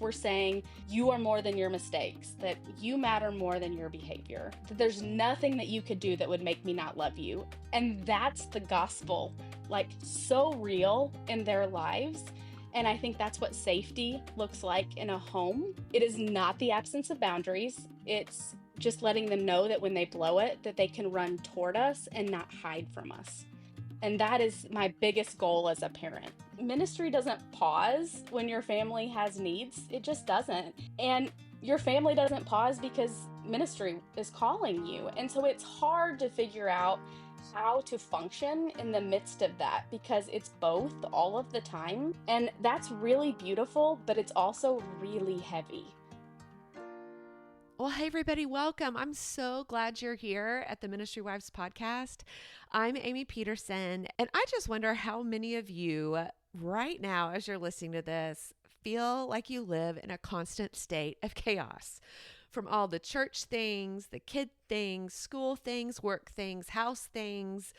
We're saying you are more than your mistakes, that you matter more than your behavior, that there's nothing that you could do that would make me not love you. And that's the gospel, like so real in their lives. And I think that's what safety looks like in a home. It is not the absence of boundaries. It's just letting them know that when they blow it, that they can run toward us and not hide from us. And that is my biggest goal as a parent. Ministry doesn't pause when your family has needs. It just doesn't. And your family doesn't pause because ministry is calling you. And so it's hard to figure out how to function in the midst of that because it's both all of the time. And that's really beautiful, but it's also really heavy. Well, hey, everybody, welcome. I'm so glad you're here at the Ministry Wives podcast. I'm Amy Petersen, and I just wonder how many of you right now, as you're listening to this, feel like you live in a constant state of chaos from all the church things, the kid things, school things, work things, house things,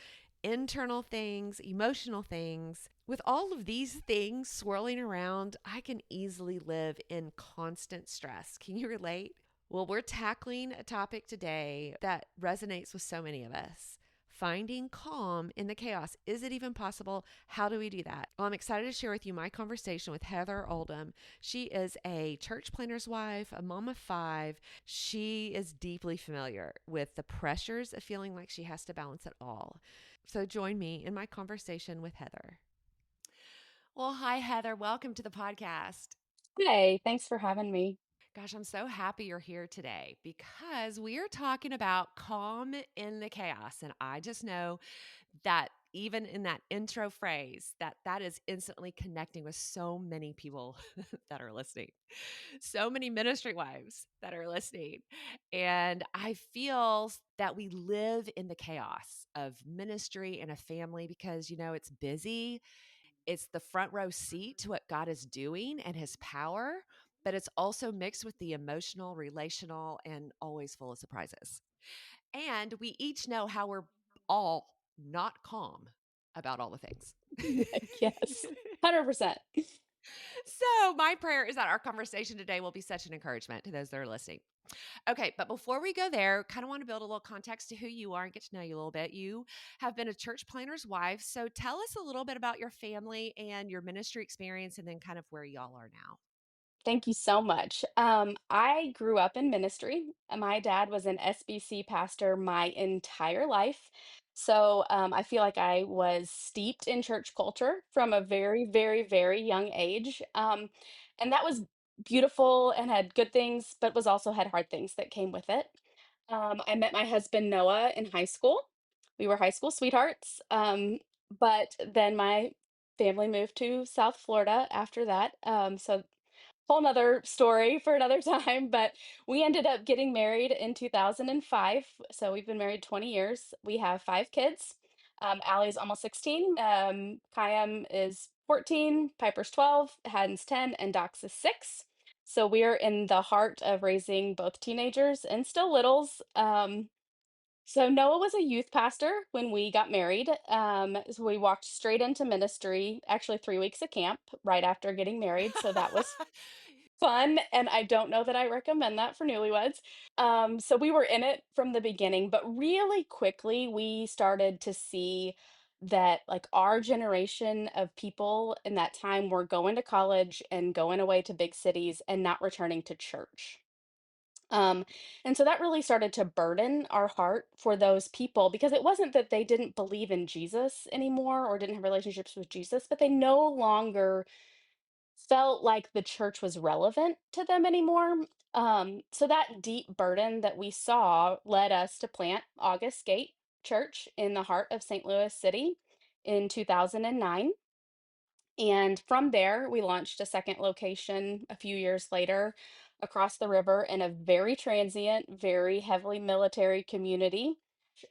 internal things, emotional things. With all of these things swirling around, I can easily live in constant stress. Can you relate? Well, we're tackling a topic today that resonates with so many of us. Finding calm in the chaos. Is it even possible? How do we do that? Well, I'm excited to share with you my conversation with Heather Oldham. She is a church planner's wife, a mom of 5. She is deeply familiar with the pressures of feeling like she has to balance it all. So join me in my conversation with Heather. Well, hi, Heather. Welcome to the podcast. Hey, thanks for having me. Gosh, I'm so happy you're here today because we are talking about calm in the chaos. And I just know that even in that intro phrase, that is instantly connecting with so many people that are listening, so many ministry wives that are listening. And I feel that we live in the chaos of ministry and a family because, it's busy. It's the front row seat to what God is doing and his power, but it's also mixed with the emotional, relational, and always full of surprises. And we each know how we're all not calm about all the things. Yes, 100%. So, my prayer is that our conversation today will be such an encouragement to those that are listening. Okay, but before we go there, kind of want to build a little context to who you are and get to know you a little bit. You have been a church planner's wife. So tell us a little bit about your family and your ministry experience and then kind of where y'all are now. Thank you so much. I grew up in ministry. My dad was an SBC pastor my entire life. So I feel like I was steeped in church culture from a very, very, very young age. And that was beautiful and had good things, but was also had hard things that came with it. I met my husband Noah in high school. We were high school sweethearts. But then my family moved to South Florida after that. So whole nother story for another time, but we ended up getting married in 2005. So we've been married 20 years. We have 5 kids. Allie's almost 16. Kayam is 14. Piper's 12. Haddon's 10. And Dox is 6. So we're in the heart of raising both teenagers and still littles. So Noah was a youth pastor when we got married. So we walked straight into ministry, actually 3 weeks of camp right after getting married. So that was fun, and I don't know that I recommend that for newlyweds. So we were in it from the beginning, but really quickly we started to see that like our generation of people in that time were going to college and going away to big cities and not returning to church. Um, and so that really started to burden our heart for those people because it wasn't that they didn't believe in Jesus anymore or didn't have relationships with Jesus, but they no longer felt like the church was relevant to them anymore. So that deep burden that we saw led us to plant August Gate Church in the heart of St. Louis City in 2009. And from there, we launched a second location a few years later across the river in a very transient, very heavily military community.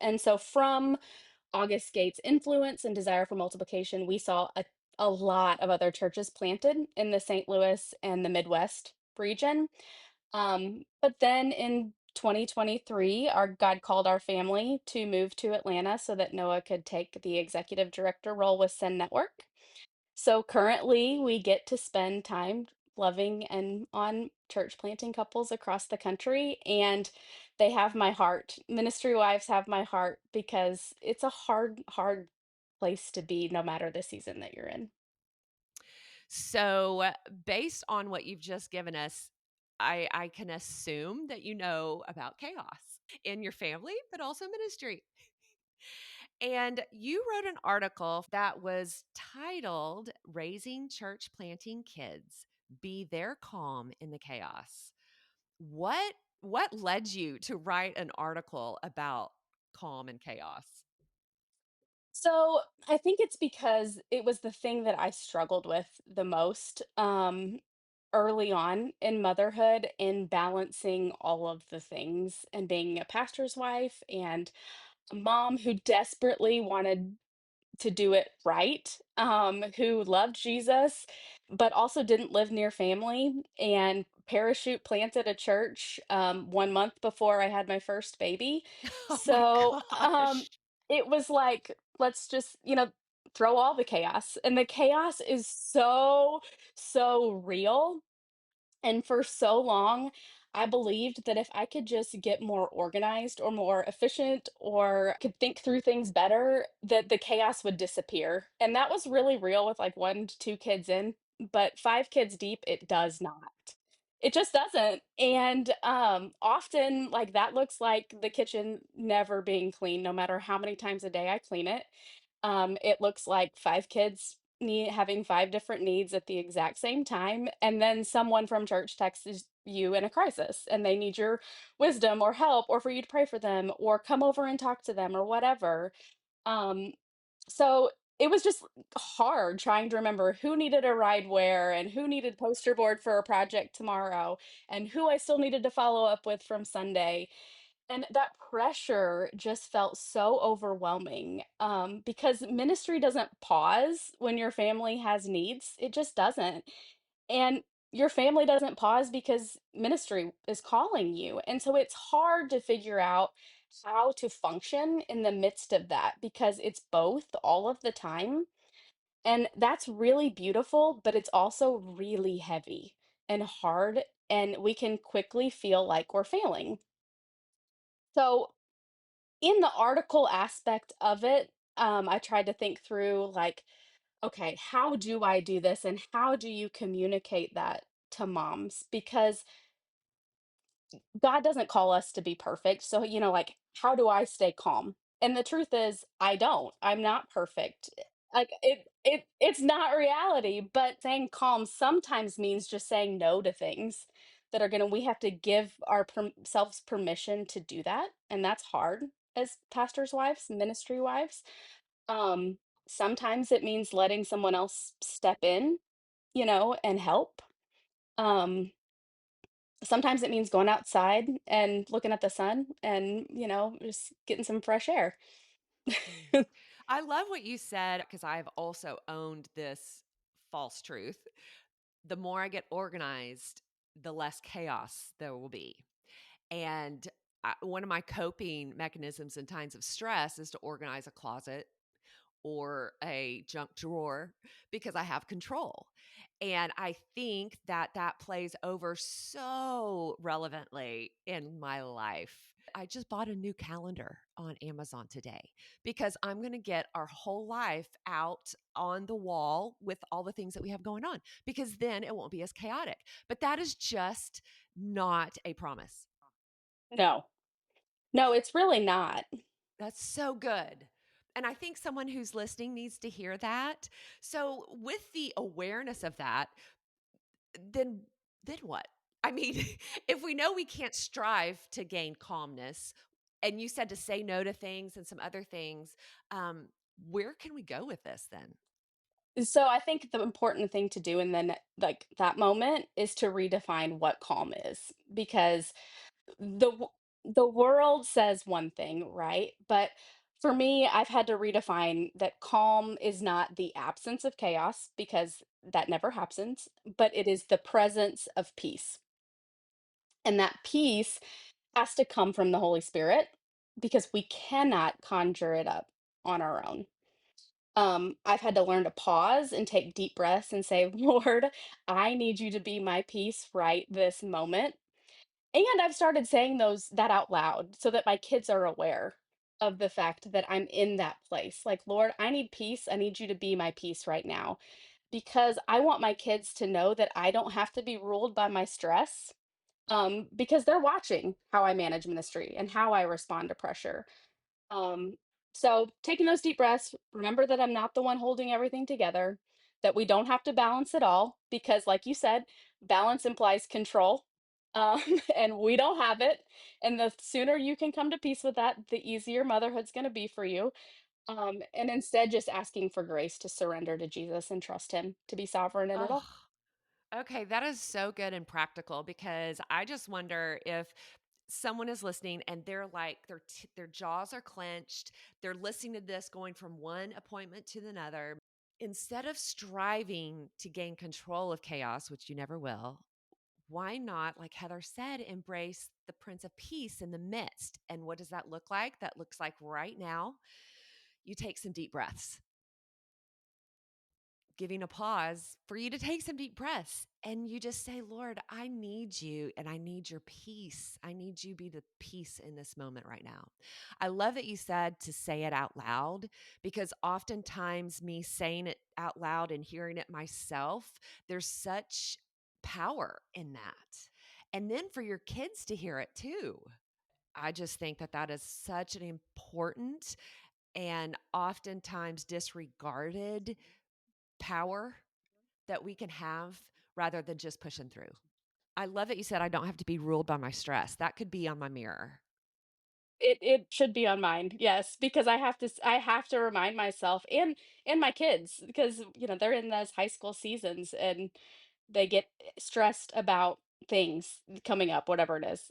And so from August Gates' influence and desire for multiplication, we saw a lot of other churches planted in the St. Louis and the Midwest region. But then in 2023, our God called our family to move to Atlanta so that Noah could take the executive director role with Send Network. So currently, we get to spend time loving and on church planting couples across the country, and they have my heart. Ministry wives have my heart because it's a hard, hard place to be no matter the season that you're in. So, based on what you've just given us, I can assume that you know about chaos in your family, but also ministry. And you wrote an article that was titled Raising Church Planting Kids Be Their Calm in the Chaos. What led you to write an article about calm and chaos? So I think it's because it was the thing that I struggled with the most early on in motherhood, in balancing all of the things and being a pastor's wife and a mom who desperately wanted to do it right, who loved Jesus, but also didn't live near family and parachute planted a church 1 month before I had my first baby. Oh my So gosh. it was like, let's just, throw all the chaos. And the chaos is so, so real, and for so long, I believed that if I could just get more organized or more efficient or could think through things better, that the chaos would disappear. And that was really real with like 1 to 2 kids in, but 5 kids deep, it does not. It just doesn't. And often, like that looks like the kitchen never being clean, no matter how many times a day I clean it. It looks like 5 kids having 5 different needs at the exact same time, and then someone from church texts you in a crisis, and they need your wisdom or help, or for you to pray for them, or come over and talk to them, or whatever. Um, so it was just hard trying to remember who needed a ride where, and who needed poster board for a project tomorrow, and who I still needed to follow up with from Sunday. And that pressure just felt so overwhelming, because ministry doesn't pause when your family has needs. It just doesn't. And your family doesn't pause because ministry is calling you. And so it's hard to figure out how to function in the midst of that because it's both all of the time. And that's really beautiful, but it's also really heavy and hard. And we can quickly feel like we're failing. So, in the article aspect of it, I tried to think through like, okay, how do I do this and how do you communicate that to moms? Because God doesn't call us to be perfect. So, like, how do I stay calm? And the truth is, I don't. I'm not perfect. Like it's not reality, but saying calm sometimes means just saying no to things that are gonna we have to give our selves permission to do that, and that's hard as pastors' wives, ministry wives. Um, Sometimes it means letting someone else step in, and help. Um, Sometimes it means going outside and looking at the sun and, just getting some fresh air. I love what you said because I've also owned this false truth. The more I get organized, the less chaos there will be. And one of my coping mechanisms in times of stress is to organize a closet or a junk drawer because I have control. And I think that that plays over so relevantly in my life. I just bought a new calendar on Amazon today because I'm going to get our whole life out on the wall with all the things that we have going on because then it won't be as chaotic. But that is just not a promise. No. No, it's really not. That's so good. And I think someone who's listening needs to hear that. So, with the awareness of that, then then what? I mean, if we know we can't strive to gain calmness, and you said to say no to things and some other things, um, where can we go with this then? So I think the important thing to do in then like that moment is to redefine what calm is, because the world says one thing, right? But for me, I've had to redefine that calm is not the absence of chaos because that never happens, but it is the presence of peace. And that peace has to come from the Holy Spirit because we cannot conjure it up on our own. I've had to learn to pause and take deep breaths and say, Lord, I need you to be my peace right this moment. And I've started saying that out loud so that my kids are aware of the fact that I'm in that place. Like, Lord, I need peace. I need you to be my peace right now because I want my kids to know that I don't have to be ruled by my stress, because they're watching how I manage ministry and how I respond to pressure. Um, so taking those deep breaths, remember that I'm not the one holding everything together, that we don't have to balance it all, because like you said, balance implies control. Um, and we don't have it. And the sooner you can come to peace with that, the easier motherhood's going to be for you. And instead, just asking for grace to surrender to Jesus and trust Him to be sovereign in it Oh, all. okay. That is so good and practical because I just wonder if someone is listening and they're like their jaws are clenched. They're listening to this going from one appointment to another. Instead of striving to gain control of chaos, which you never will, why not, like Heather said, embrace the Prince of Peace in the midst? And what does that look like? That looks like right now, you take some deep breaths, giving a pause for you to take some deep breaths. And you just say, Lord, I need you and I need your peace. I need you to be the peace in this moment right now. I love that you said to say it out loud because oftentimes me saying it out loud and hearing it myself, there's such power in that. And then for your kids to hear it too. I just think that that is such an important and oftentimes disregarded power that we can have rather than just pushing through. I love that you said I don't have to be ruled by my stress. That could be on my mirror. It should be on mine, yes, because I have to remind myself and my kids because, they're in those high school seasons and they get stressed about things coming up, whatever it is.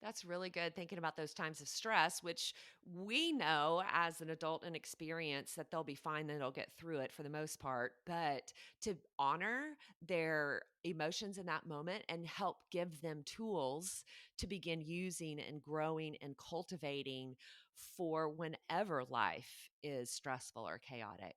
That's really good thinking about those times of stress, which we know as an adult and experience that they'll be fine, that they'll get through it for the most part. But to honor their emotions in that moment and help give them tools to begin using and growing and cultivating for whenever life is stressful or chaotic.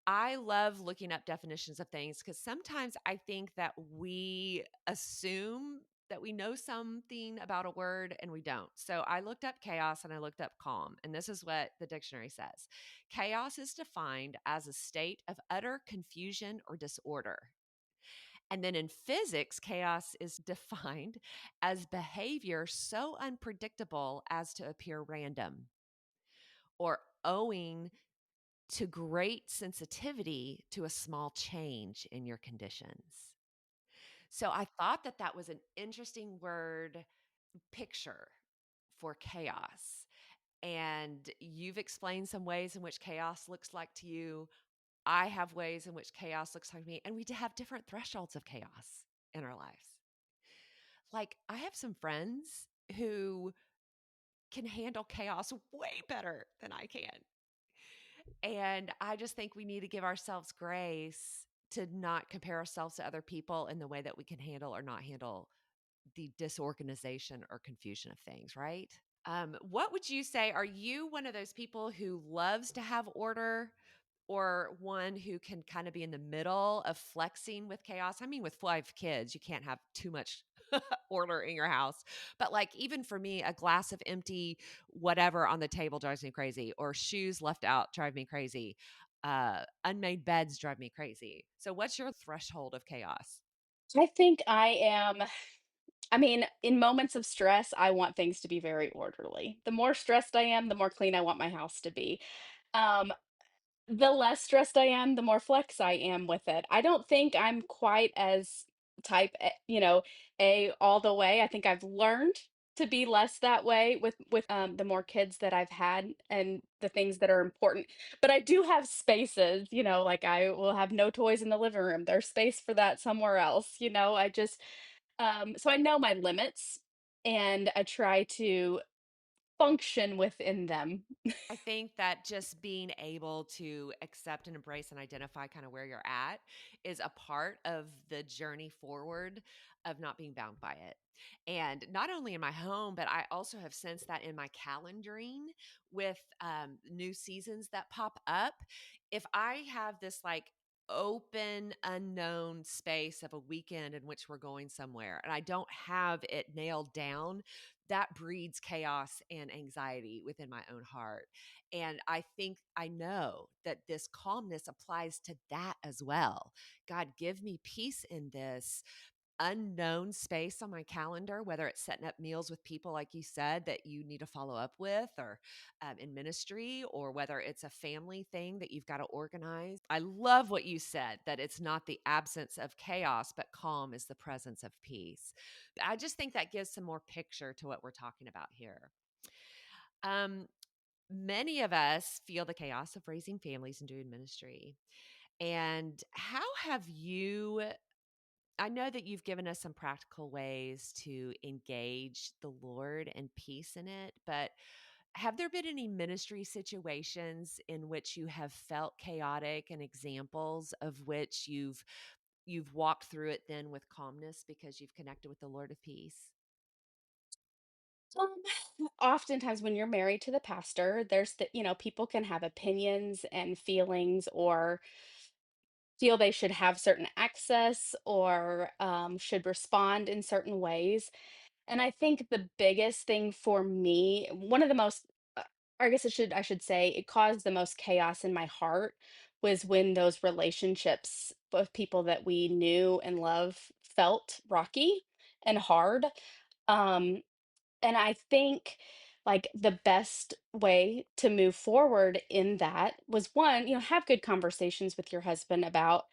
I love looking up definitions of things because sometimes I think that we assume that we know something about a word and we don't. So I looked up chaos and I looked up calm. And this is what the dictionary says: chaos is defined as a state of utter confusion or disorder. And then in physics, chaos is defined as behavior so unpredictable as to appear random or owing to great sensitivity to a small change in your conditions. So I thought that that was an interesting word picture for chaos. And you've explained some ways in which chaos looks like to you. I have ways in which chaos looks like to me. And we have different thresholds of chaos in our lives. Like, I have some friends who can handle chaos way better than I can. And I just think we need to give ourselves grace to not compare ourselves to other people in the way that we can handle or not handle the disorganization or confusion of things, right? What would you say? Are you one of those people who loves to have order or one who can kind of be in the middle of flexing with chaos? I mean, with 5 kids, you can't have too much order in your house. But like, even for me, a glass of empty whatever on the table drives me crazy, or shoes left out drive me crazy. Unmade beds drive me crazy. So, what's your threshold of chaos? I think I mean, in moments of stress, I want things to be very orderly. The more stressed I am, the more clean I want my house to be. Um, The less stressed I am, the more flex I am with it. I don't think I'm quite as type A, A all the way. I think I've learned to be less that way with the more kids that I've had and the things that are important. But I do have spaces, like I will have no toys in the living room. There's space for that somewhere else, I just so I know my limits and I try to function within them. I think that just being able to accept and embrace and identify kind of where you're at is a part of the journey forward of not being bound by it. And not only in my home, but I also have sensed that in my calendaring with new seasons that pop up. If I have this like open, unknown space of a weekend in which we're going somewhere and I don't have it nailed down, that breeds chaos and anxiety within my own heart. And I think I know that this calmness applies to that as well. God, give me peace in this unknown space on my calendar, whether it's setting up meals with people, like you said, that you need to follow up with, or in ministry, or whether it's a family thing that you've got to organize. I love what you said, that it's not the absence of chaos, but calm is the presence of peace. I just think that gives some more picture to what we're talking about here. Um, Many of us feel the chaos of raising families and doing ministry. And how have you? I know that you've given us some practical ways to engage the Lord and peace in it, but have there been any ministry situations in which you have felt chaotic and examples of which you've walked through it then with calmness because you've connected with the Lord of peace? Um, Oftentimes when you're married to the pastor, there's people can have opinions and feelings or feel they should have certain access or should respond in certain ways. And I think the biggest thing for me, one of the most, or I guess I should say, it caused the most chaos in my heart was when those relationships of people that we knew and love felt rocky and hard. Um, and I think like the best way to move forward in that was one, have good conversations with your husband about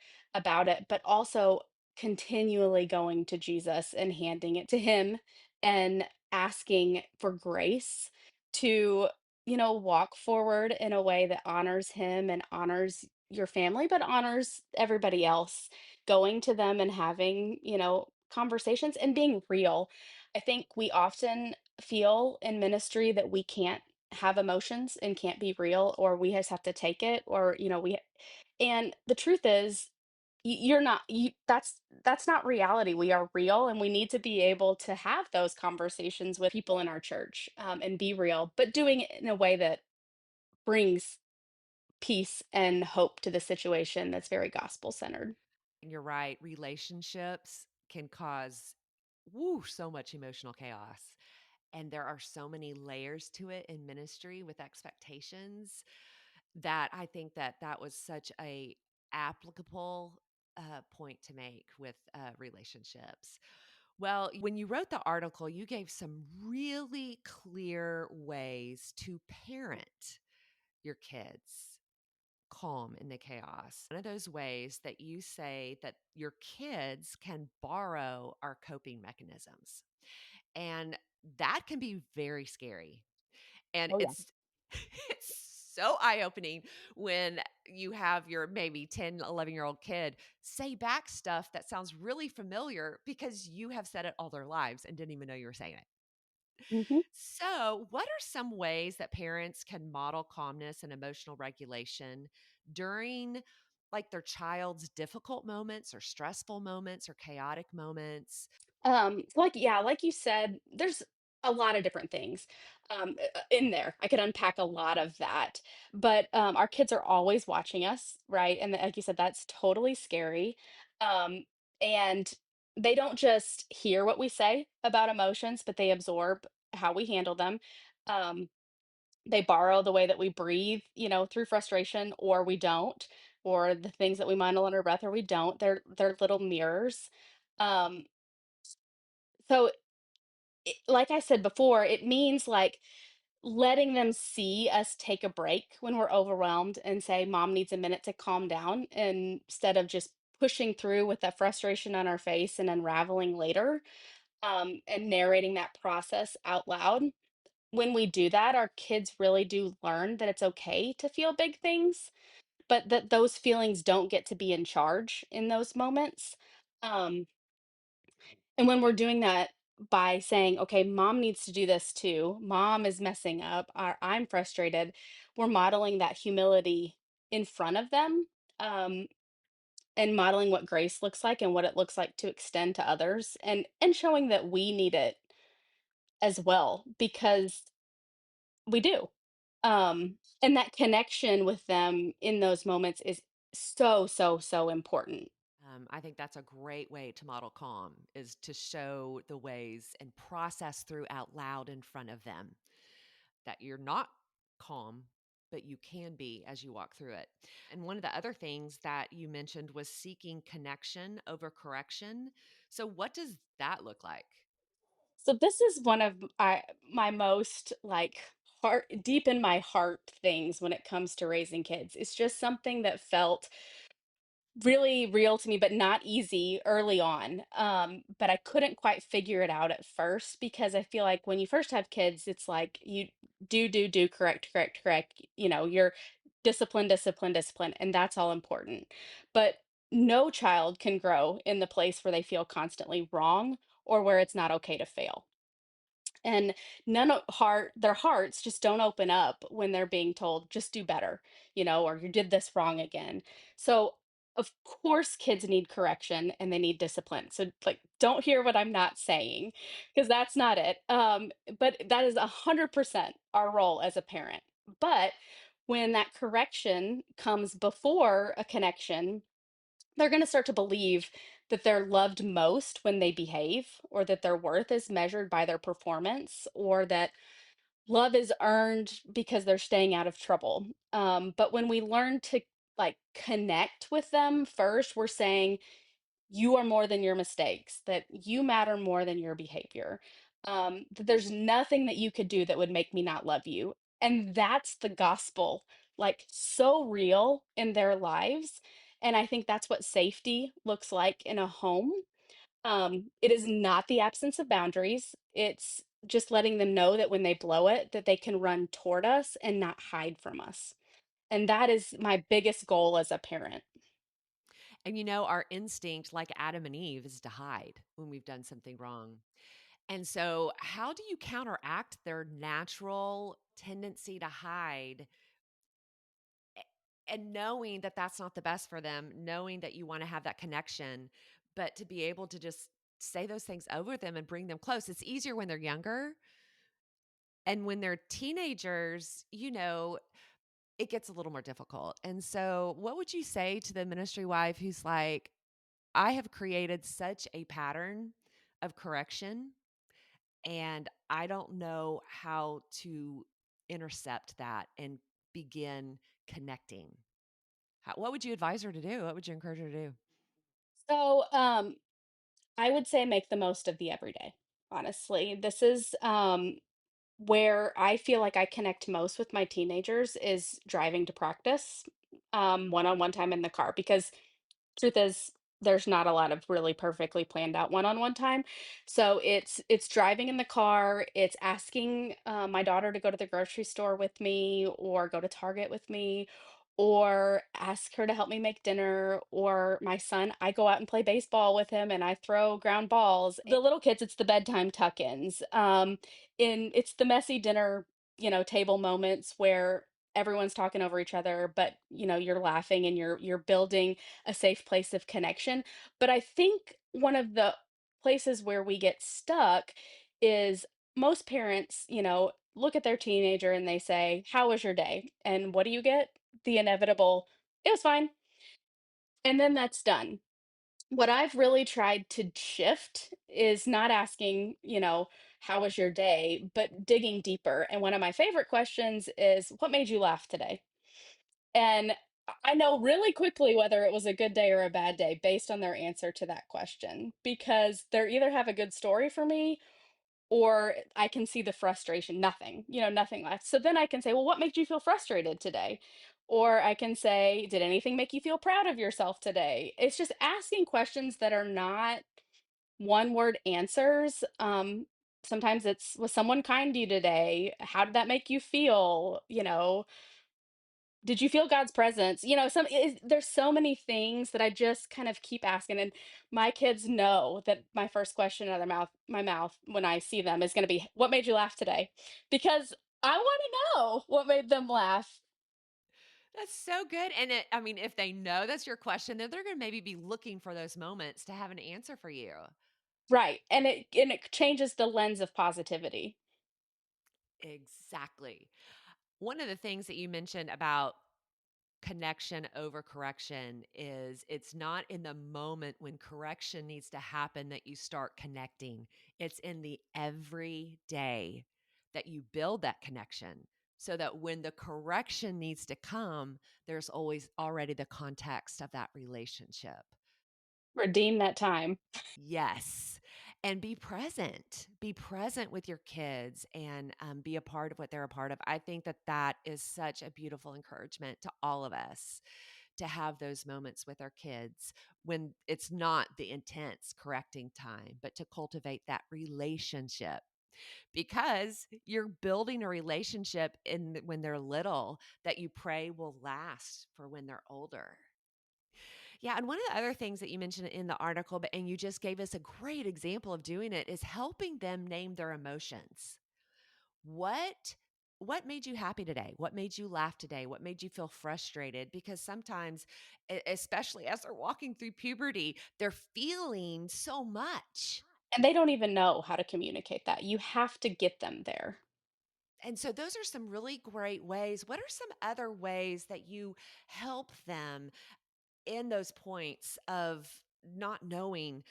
it, but also continually going to Jesus and handing it to him and asking for grace to, walk forward in a way that honors him and honors your family, but honors everybody else, going to them and having, conversations and being real. I think we often feel in ministry that we can't have emotions and can't be real, or we just have to take it, or and the truth is you're not you that's not reality. We are real, and we need to be able to have those conversations with people in our church, and be real, but doing it in a way that brings peace and hope to the situation, that's very gospel centered. And you're right, relationships can cause woo so much emotional chaos. And there are so many layers to it in ministry with expectations that I think that that was such a applicable point to make with relationships. Well, when you wrote the article, you gave some really clear ways to parent your kids calm in the chaos. One of those ways that you say that your kids can borrow our coping mechanisms. And that can be very scary. And Oh yeah. it's it's so eye-opening when you have your maybe 10, 11-year-old kid say back stuff that sounds really familiar because you have said it all their lives and didn't even know you were saying it. Hmm. So, what are some ways that parents can model calmness and emotional regulation during like their child's difficult moments or stressful moments or chaotic moments? Like you said, there's a lot of different things in there. I could unpack a lot of that, but our kids are always watching us, right? And like you said, that's totally scary. Um, and they don't just hear what we say about emotions, but they absorb how we handle them. Um, they borrow the way that we breathe, through frustration, or we don't, or the things that we muddle under our breath, or we don't. They're little mirrors. Um, so like I said before, it means like letting them see us take a break when we're overwhelmed and say, Mom needs a minute to calm down, instead of just pushing through with that frustration on our face and unraveling later, and narrating that process out loud. When we do that, our kids really do learn that it's okay to feel big things, but that those feelings don't get to be in charge in those moments. Um, and when we're doing that by saying, okay, mom needs to do this too. Mom is messing up, or I'm frustrated. We're modeling that humility in front of them, um, and modeling what grace looks like and what it looks like to extend to others, and showing that we need it as well because we do. And that connection with them in those moments is so, so, so important. I think that's a great way to model calm is to show the ways and process through out loud in front of them that you're not calm, but you can be as you walk through it. And one of the other things that you mentioned was seeking connection over correction. So, what does that look like? So this is one of my most like heart deep in my heart things when it comes to raising kids. It's just something that felt really real to me, but not easy early on. But I couldn't quite figure it out at first because I feel like when you first have kids, it's like you do, correct, correct, correct. You're discipline, discipline, discipline, and that's all important. But no child can grow in the place where they feel constantly wrong or where it's not okay to fail. And none of their hearts just don't open up when they're being told, just do better, or you did this wrong again. So, of course, kids need correction and they need discipline. So, like, don't hear what I'm not saying because that's not it. But that is 100% our role as a parent. But when that correction comes before a connection, they're going to start to believe that they're loved most when they behave, or that their worth is measured by their performance, or that love is earned because they're staying out of trouble. But when we learn to like connect with them first, we're saying, you are more than your mistakes, that you matter more than your behavior. That there's nothing that you could do that would make me not love you. And that's the gospel, like so real in their lives. And I think that's what safety looks like in a home. It is not the absence of boundaries. It's just letting them know that when they blow it, that they can run toward us and not hide from us. And that is my biggest goal as a parent. And our instinct, like Adam and Eve, is to hide when we've done something wrong. And so, how do you counteract their natural tendency to hide and knowing that that's not the best for them, knowing that you want to have that connection, but to be able to just say those things over them and bring them close? It's easier when they're younger. And when they're teenagers, it gets a little more difficult. And so, what would you say to the ministry wife who's like, I have created such a pattern of correction, and I don't know how to intercept that and begin connecting? What would you advise her to do? What would you encourage her to do? So, I would say make the most of the everyday. Honestly, this is where I feel like I connect most with my teenagers is driving to practice, one-on-one time in the car, because truth is there's not a lot of really perfectly planned out one-on-one time. So it's driving in the car, it's asking my daughter to go to the grocery store with me or go to Target with me, or ask her to help me make dinner, or my son, I go out and play baseball with him and I throw ground balls. The little kids, it's the bedtime tuck-ins. In It's the messy dinner, table moments where everyone's talking over each other, but you're laughing and you're building a safe place of connection. But I think one of the places where we get stuck is most parents, look at their teenager and they say, how was your day? And what do you get? The inevitable, it was fine. And then that's done. What I've really tried to shift is not asking, how was your day, but digging deeper. And one of my favorite questions is, what made you laugh today? And I know really quickly whether it was a good day or a bad day based on their answer to that question, because they either have a good story for me or I can see the frustration, nothing, nothing left. So then I can say, well, what made you feel frustrated today? Or I can say, did anything make you feel proud of yourself today? It's just asking questions that are not one word answers. Sometimes it's, was someone kind to you today? How did that make you feel? Did you feel God's presence? You know, there's so many things that I just kind of keep asking, and my kids know that my first question out of my mouth when I see them is going to be, "What made you laugh today?" Because I want to know what made them laugh. That's so good. And I mean, if they know that's your question, then they're going to maybe be looking for those moments to have an answer for you. Right, and it changes the lens of positivity. Exactly. One of the things that you mentioned about connection over correction is it's not in the moment when correction needs to happen that you start connecting. It's in the everyday that you build that connection so that when the correction needs to come, there's always already the context of that relationship. Redeem that time. Yes. And be present. Be present with your kids and be a part of what they're a part of. I think that that is such a beautiful encouragement to all of us to have those moments with our kids when it's not the intense correcting time, but to cultivate that relationship because you're building a relationship when they're little that you pray will last for when they're older. Yeah, and one of the other things that you mentioned in the article, and you just gave us a great example of doing it, is helping them name their emotions. What what made you happy today? What made you laugh today? What made you feel frustrated? Because sometimes, especially as they're walking through puberty, they're feeling so much. And they don't even know how to communicate that. You have to get them there. And so those are some really great ways. What are some other ways that you help them in those points of not knowing,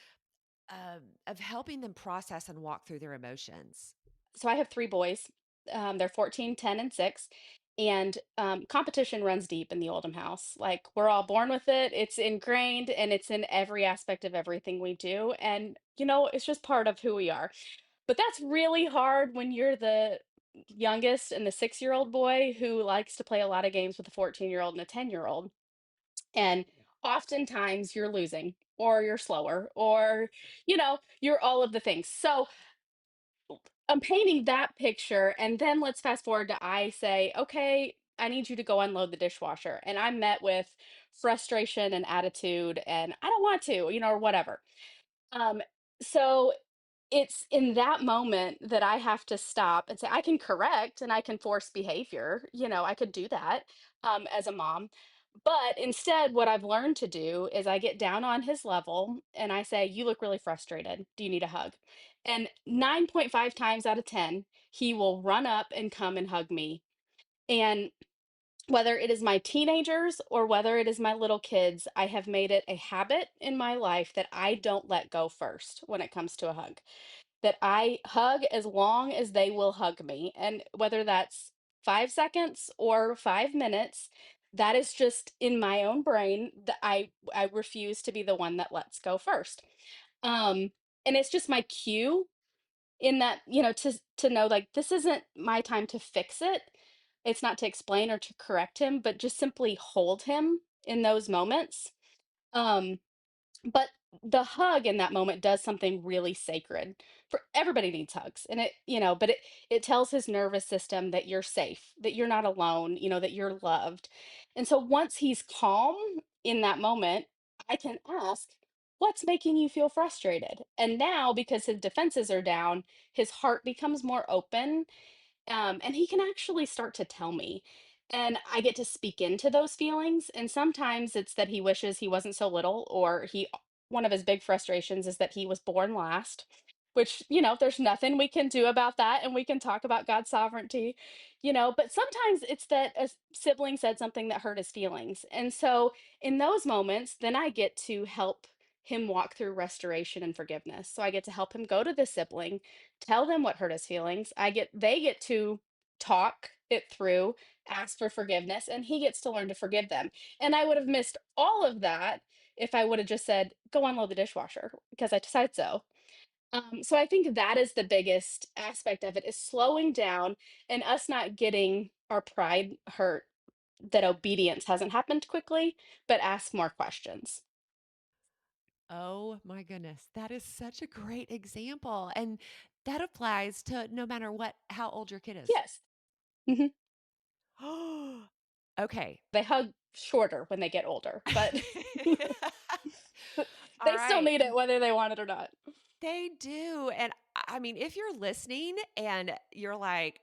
of helping them process and walk through their emotions? So I have 3 boys. They're 14, 10, and 6, and, competition runs deep in the Oldham house. Like, we're all born with it, it's ingrained, and it's in every aspect of everything we do, and, you know, it's just part of who we are. But that's really hard when you're the youngest and the six-year-old boy who likes to play a lot of games with a 14-year-old and a 10-year-old, and oftentimes you're losing, or you're slower, or, you know, you're all of the things. So I'm painting that picture, and then let's fast forward to I say, "Okay, I need you to go unload the dishwasher." And I'm met with frustration and attitude, and I don't want to, you know, or whatever. Um, so it's in that moment that I have to stop and say, I can correct and I can force behavior. You know, I could do that as a mom. But instead, what I've learned to do is I get down on his level and I say, "You look really frustrated. Do you need a hug?" And 9.5 times out of 10, he will run up and come and hug me. And whether it is my teenagers or whether it is my little kids, I have made it a habit in my life that I don't let go first when it comes to a hug, that I hug as long as they will hug me. And whether that's 5 seconds or 5 minutes, that is just in my own brain that I refuse to be the one that lets go first. Um, and it's just my cue in that, you know, to know like this isn't my time to fix it. It's not to explain or to correct him, but just simply hold him in those moments. Um, but the hug in that moment does something really sacred. For everybody needs hugs. And it, you know, but it tells his nervous system that you're safe, that you're not alone, you know, that you're loved. And so once he's calm in that moment, I can ask, "What's making you feel frustrated?" And now because his defenses are down, his heart becomes more open, and he can actually start to tell me. And I get to speak into those feelings. And sometimes it's that he wishes he wasn't so little, or one of his big frustrations is that he was born last, which, you know, there's nothing we can do about that. And we can talk about God's sovereignty, you know, but sometimes it's that a sibling said something that hurt his feelings. And so in those moments, then I get to help him walk through restoration and forgiveness. So I get to help him go to the sibling, tell them what hurt his feelings. They get to talk it through, ask for forgiveness, and he gets to learn to forgive them. And I would have missed all of that if I would have just said, "Go unload the dishwasher," because I said so. So I think that is the biggest aspect of it, is slowing down and us not getting our pride hurt that obedience hasn't happened quickly, but ask more questions. Oh my goodness. That is such a great example. And that applies to no matter what, how old your kid is. Yes. Mhm. Okay. They hug shorter when they get older, but All they still right. need it whether they want it or not. They do. And I mean, if you're listening and you're like,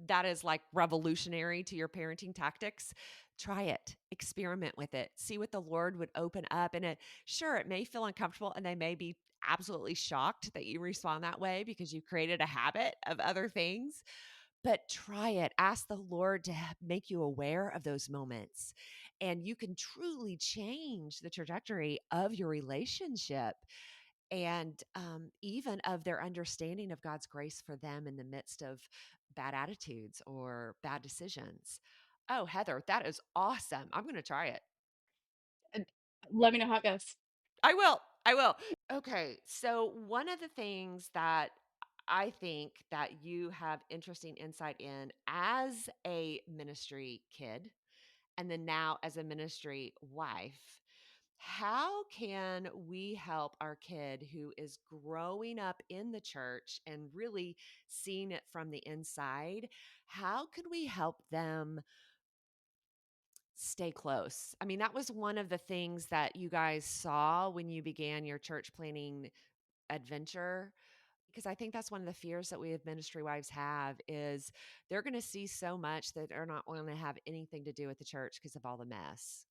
that is like revolutionary to your parenting tactics, try it, experiment with it, see what the Lord would open up. And sure, it may feel uncomfortable and they may be absolutely shocked that you respond that way because you created a habit of other things. But try it. Ask the Lord to make you aware of those moments. And you can truly change the trajectory of your relationship and even of their understanding of God's grace for them in the midst of bad attitudes or bad decisions. Oh, Heather, that is awesome. I'm going to try it. And let me know how it goes. I will. I will. Okay. So, one of the things that I think that you have interesting insight in as a ministry kid and then now as a ministry wife, how can we help our kid who is growing up in the church and really seeing it from the inside? How could we help them stay close? I mean, that was one of the things that you guys saw when you began your church planning adventure. Because I think that's one of the fears that we as ministry wives have is they're going to see so much that they're not going to have anything to do with the church because of all the mess.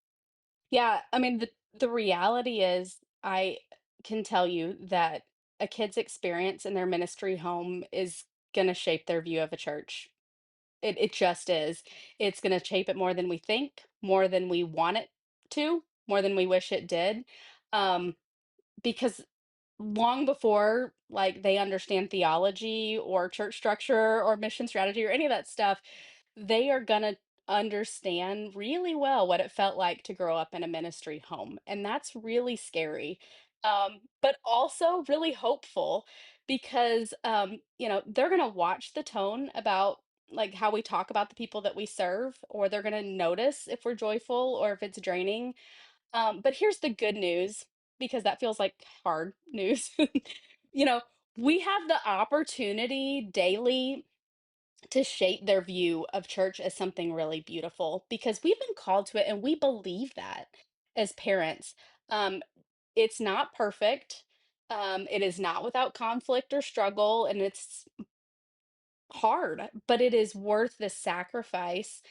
Yeah, I mean, the reality is I can tell you that a kid's experience in their ministry home is gonna shape their view of a church. It just is. It's gonna shape it more than we think, more than we want it to, more than we wish it did. Um, because long before, like, they understand theology or church structure or mission strategy or any of that stuff, they are gonna understand really well what it felt like to grow up in a ministry home, and that's really scary, but also really hopeful because, they're gonna watch the tone about, like, how we talk about the people that we serve, or they're gonna notice if we're joyful or if it's draining. But here's the good news, because that feels like hard news. You know, we have the opportunity daily to shape their view of church as something really beautiful because we've been called to it and we believe that as parents. Um, it's not perfect. It is not without conflict or struggle, and it's hard, but it is worth the sacrifice.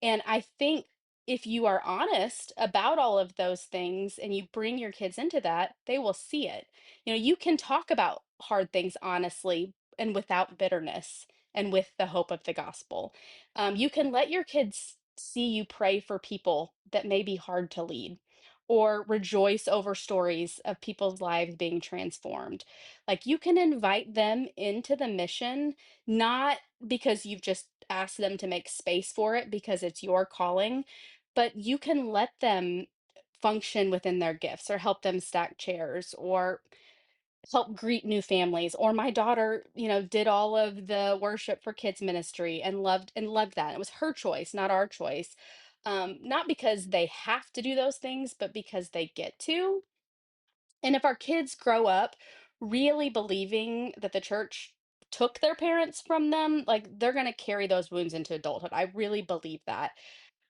And I think if you are honest about all of those things and you bring your kids into that, they will see it. You can talk about hard things honestly and without bitterness and with the hope of the gospel. You can let your kids see you pray for people that may be hard to lead or rejoice over stories of people's lives being transformed. Like you can invite them into the mission, not because you've just asked them to make space for it because it's your calling, but you can let them function within their gifts or help them stack chairs or help greet new families. Or my daughter, did all of the worship for kids ministry and loved that. It was her choice, not our choice. Not because they have to do those things, but because they get to. And if our kids grow up really believing that the church took their parents from them, like they're going to carry those wounds into adulthood. I really believe that.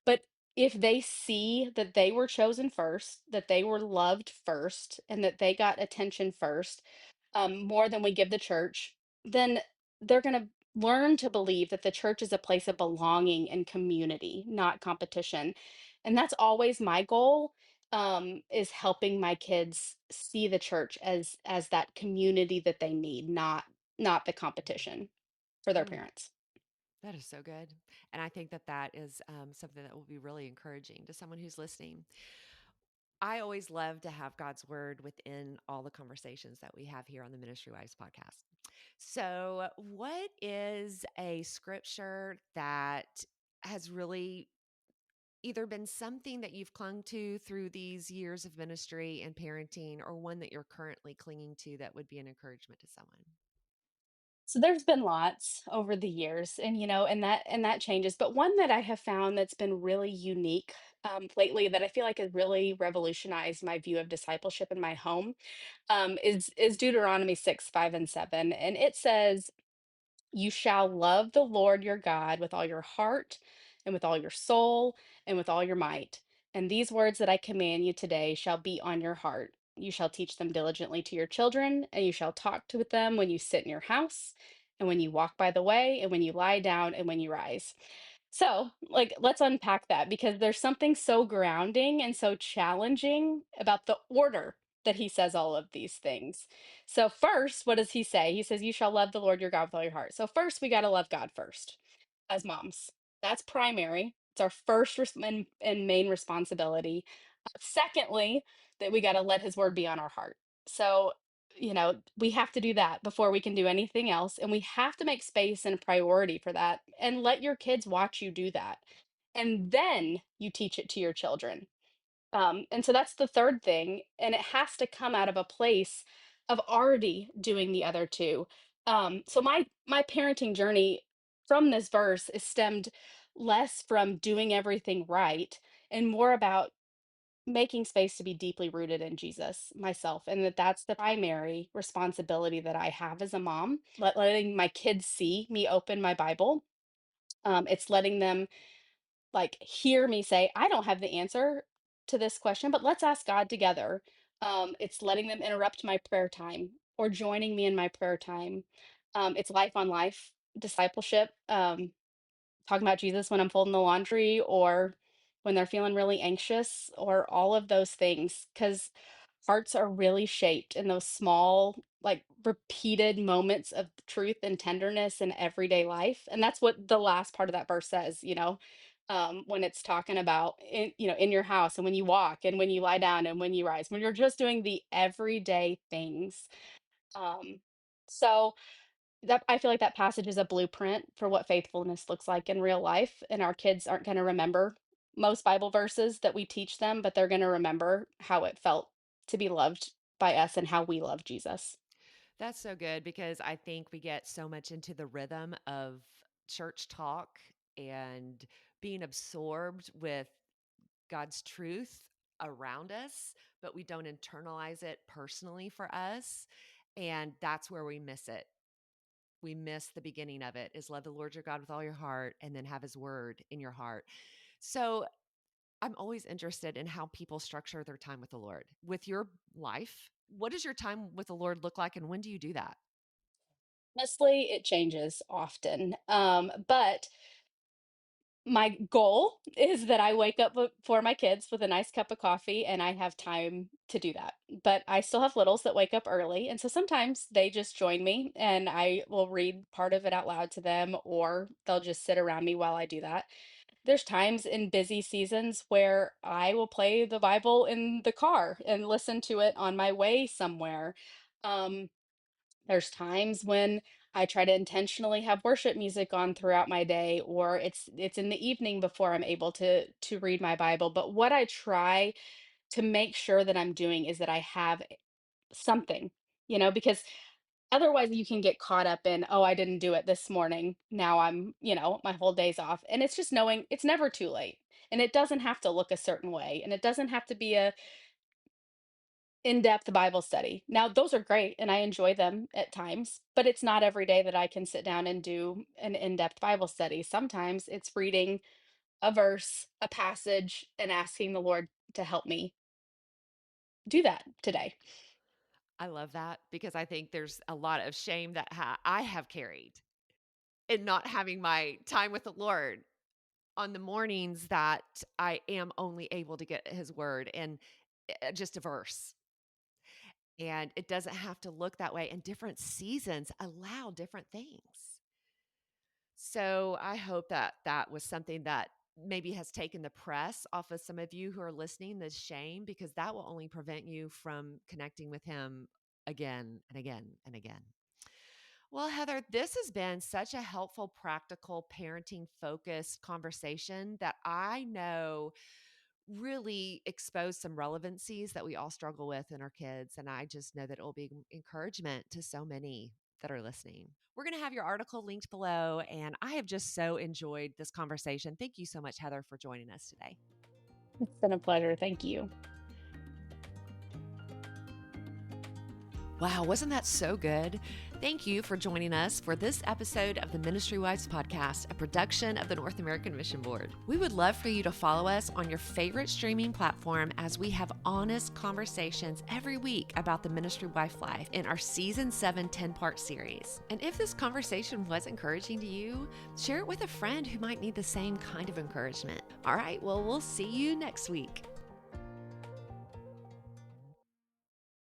But if they see that they were chosen first, that they were loved first, and that they got attention first, more than we give the church, then they're going to learn to believe that the church is a place of belonging and community, not competition. And that's always my goal, is helping my kids see the church as that community that they need, not the competition for their Mm, parents. that is so good. And I think that that is something that will be really encouraging to someone who's listening. I always love to have God's word within all the conversations that we have here on the Ministry Wives podcast. So, what is a scripture that has really either been something that you've clung to through these years of ministry and parenting, or one that you're currently clinging to that would be an encouragement to someone? So there's been lots over the years, and and that changes. But one that I have found that's been really unique, lately, that I feel like has really revolutionized my view of discipleship in my home, is Deuteronomy 6, 5, and 7, and it says, "You shall love the Lord your God with all your heart, and with all your soul, and with all your might. And these words that I command you today shall be on your heart. You shall teach them diligently to your children, and you shall talk to them when you sit in your house, and when you walk by the way, and when you lie down, and when you rise. So, like, let's unpack that because there's something so grounding and so challenging about the order that he says all of these things. So, first, what does he say? He says, You shall love the Lord your God with all your heart. So, first, we got to love God first as moms. That's primary. It's our first and main responsibility. Secondly, that we got to let his word be on our heart. So, we have to do that before we can do anything else. And we have to make space and priority for that and let your kids watch you do that. And then you teach it to your children. And so that's the third thing. And it has to come out of a place of already doing the other two. So my parenting journey from this verse is stemmed less from doing everything right and more about making space to be deeply rooted in Jesus myself, and that's the primary responsibility that I have as a mom. Letting my kids see me open my Bible. It's letting them like hear me say, I don't have the answer to this question, but let's ask God together. It's letting them interrupt my prayer time or joining me in my prayer time. It's life on life discipleship. Talking about Jesus when I'm folding the laundry or when they're feeling really anxious or all of those things because hearts are really shaped in those small like repeated moments of truth and tenderness in everyday life, and that's what the last part of that verse says, when it's talking about in your house and when you walk and when you lie down and when you rise, when you're just doing the everyday things. Um so that I feel like that passage is a blueprint for what faithfulness looks like in real life, and our kids aren't gonna remember most Bible verses that we teach them, but they're gonna remember how it felt to be loved by us and how we love Jesus. That's so good because I think we get so much into the rhythm of church talk and being absorbed with God's truth around us, but we don't internalize it personally for us. And that's where we miss it. We miss the beginning of it is love the Lord your God with all your heart and then have his word in your heart. So I'm always interested in how people structure their time with the Lord. With your life, what does your time with the Lord look like and when do you do that? Honestly, it changes often, but my goal is that I wake up for my kids with a nice cup of coffee and I have time to do that. But I still have littles that wake up early. And so sometimes they just join me and I will read part of it out loud to them, or they'll just sit around me while I do that. There's times in busy seasons where I will play the Bible in the car and listen to it on my way somewhere. Um, there's times when I try to intentionally have worship music on throughout my day, or it's in the evening before I'm able to read my Bible. But what I try to make sure that I'm doing is that I have something, because otherwise you can get caught up in, oh, I didn't do it this morning. Now my whole day's off. And it's just knowing it's never too late. And it doesn't have to look a certain way. And it doesn't have to be a in-depth Bible study. Now, those are great and I enjoy them at times, but it's not every day that I can sit down and do an in-depth Bible study. Sometimes it's reading a verse, a passage, and asking the Lord to help me do that today. I love that because I think there's a lot of shame that I have carried in not having my time with the Lord on the mornings that I am only able to get his word and just a verse. And it doesn't have to look that way. And different seasons allow different things. So I hope that that was something that maybe has taken the press off of some of you who are listening, this shame, because that will only prevent you from connecting with him again and again and again. Well, Heather, this has been such a helpful, practical, parenting focused conversation that I know really exposed some relevancies that we all struggle with in our kids. And I just know that it will be encouragement to so many that are listening. We're going to have your article linked below. And I have just so enjoyed this conversation. Thank you so much, Heather, for joining us today. It's been a pleasure. Thank you. Wow, wasn't that so good? Thank you for joining us for this episode of the Ministry Wives Podcast, a production of the North American Mission Board. We would love for you to follow us on your favorite streaming platform as we have honest conversations every week about the ministry wife life in our Season 7 10-part series. And if this conversation was encouraging to you, share it with a friend who might need the same kind of encouragement. All right, well, we'll see you next week.